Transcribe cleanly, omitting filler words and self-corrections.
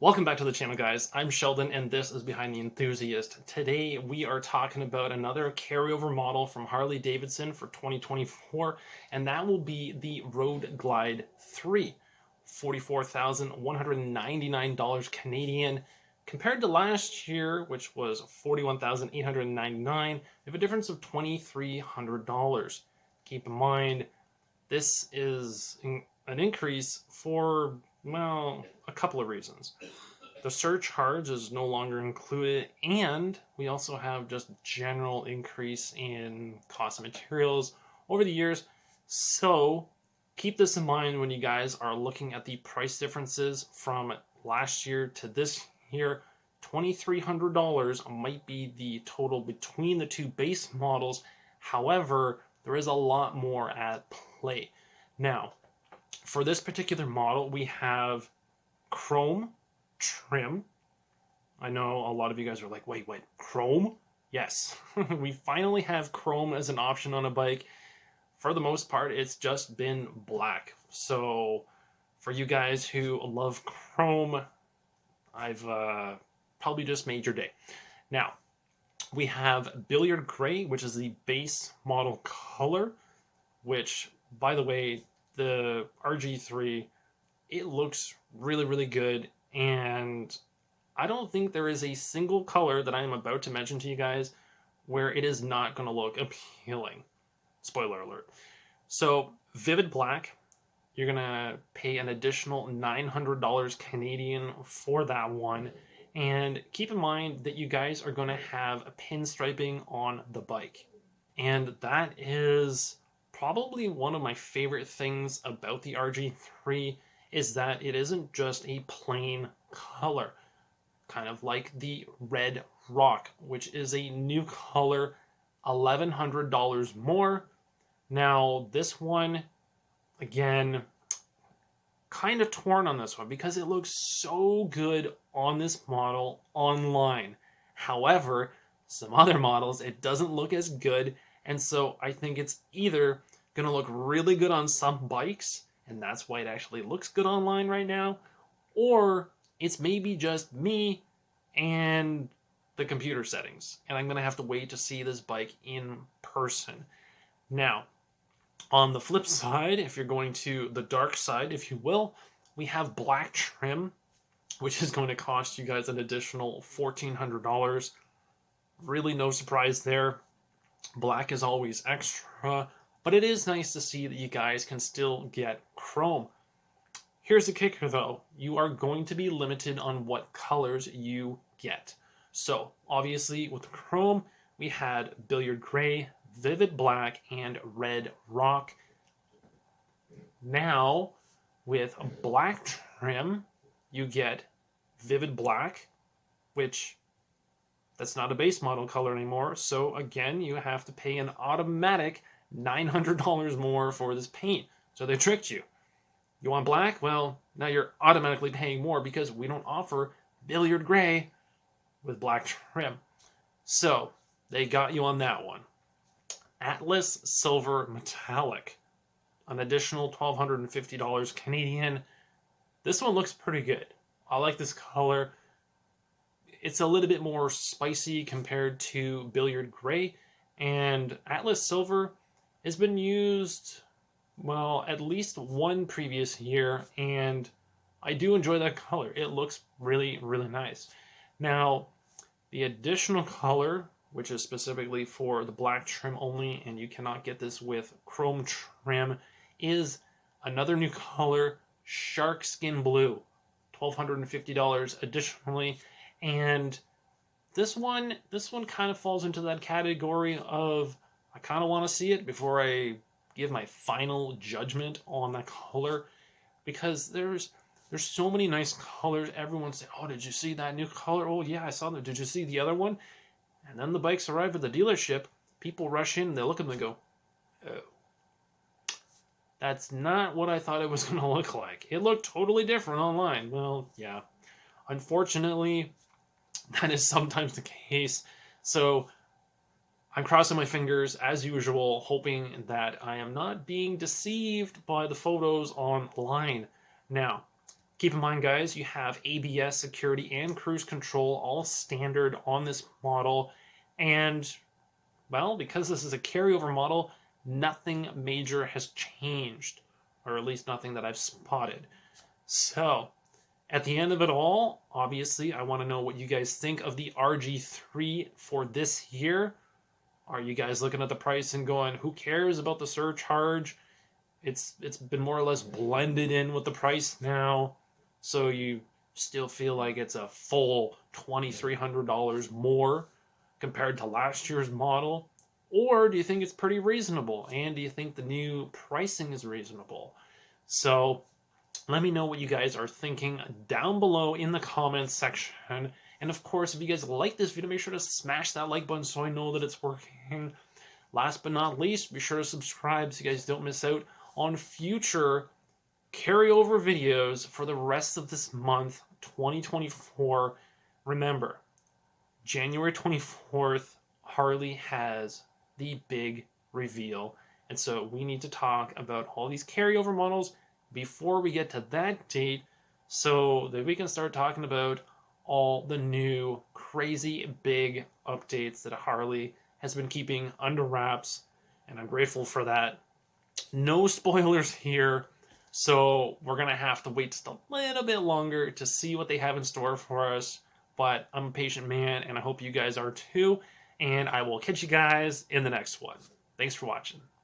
Welcome back to the channel, guys. I'm Sheldon, and this is Behind the Enthusiast. Today, we are talking about another carryover model from Harley-Davidson for 2024, and that will be the Road Glide 3. $44,199 Canadian. Compared to last year, which was $41,899, we have a difference of $2,300. Keep in mind, this is an increase for, well, a couple of reasons. The surcharge is no longer included, and we also have just general increase in cost of materials over the years. So keep this in mind when you guys are looking at the price differences from last year to this year. $2,300 might be the total between the two base models. However, there is a lot more at play. Now, for this particular model, we have chrome trim. I know a lot of you guys are like, wait, chrome? Yes, we finally have chrome as an option on a bike. For the most part, it's just been black. So for you guys who love chrome, I've probably just made your day. Now, we have billiard gray, which is the base model color, which, by the way, the RG3, it looks really, really good, and I don't think there is a single color that I am about to mention to you guys where it is not going to look appealing. Spoiler alert. So, vivid black, you're going to pay an additional $900 Canadian for that one, and keep in mind that you guys are going to have a pinstriping on the bike, and that is probably one of my favorite things about the RG3 is that it isn't just a plain color, kind of like the Red Rock, which is a new color, $1,100 more. Now, this one, again, kind of torn on this one because it looks so good on this model online. However, some other models, it doesn't look as good, and so I think it's either going to look really good on some bikes, and that's why it actually looks good online right now, or it's maybe just me and the computer settings, and I'm going to have to wait to see this bike in person. Now, on the flip side, if you're going to the dark side, if you will, we have black trim, which is going to cost you guys an additional $1,400. Really no surprise there. Black is always extra, but it is nice to see that you guys can still get chrome. Here's the kicker though. You are going to be limited on what colors you get. So, obviously with chrome, we had billiard gray, vivid black, and red rock. Now, with black trim, you get vivid black, which that's not a base model color anymore. So again, you have to pay an automatic $900 more for this paint. So they tricked you. You want black? Well, now you're automatically paying more because we don't offer billiard gray with black trim. So they got you on that one. Atlas Silver Metallic, an additional $1,250 Canadian. This one looks pretty good. I like this color. It's a little bit more spicy compared to billiard gray, and Atlas Silver has been used, well, at least one previous year, and I do enjoy that color. It looks really, really nice. Now, the additional color, which is specifically for the black trim only, and you cannot get this with chrome trim, is another new color, Shark Skin Blue, $1,250 additionally. And this one kind of falls into that category of I kind of want to see it before I give my final judgment on that color, because there's so many nice colors. Everyone say, "Oh, did you see that new color? Oh yeah, I saw that. Did you see the other one?" And then the bikes arrive at the dealership. People rush in. They look at them and go, "Oh, that's not what I thought it was going to look like. It looked totally different online." Well, yeah. Unfortunately, that is sometimes the case. So I'm crossing my fingers, as usual, hoping that I am not being deceived by the photos online. Now, Keep in mind, guys, you have ABS, security, and cruise control all standard on this model. And, well, because this is a carryover model, nothing major has changed, or at least nothing that I've spotted. So, at the end of it all, obviously, I want to know what you guys think of the RG3 for this year. Are you guys looking at the price and going, who cares about the surcharge? It's been more or less blended in with the price now, so you still feel like it's a full $2,300 more compared to last year's model? Or do you think it's pretty reasonable? And do you think the new pricing is reasonable? So let me know what you guys are thinking down below in the comments section. And of course, if you guys like this video, make sure to smash that like button so I know that it's working. Last but not least, be sure to subscribe so you guys don't miss out on future carryover videos for the rest of this month, 2024. Remember, January 24th, Harley has the big reveal. And so we need to talk about all these carryover models before we get to that date so that we can start talking about all the new crazy big updates that Harley has been keeping under wraps. And I'm grateful for that. No spoilers here, so we're going to have to wait just a little bit longer to see what they have in store for us. But I'm a patient man, and I hope you guys are too. And I will catch you guys in the next one. Thanks for watching.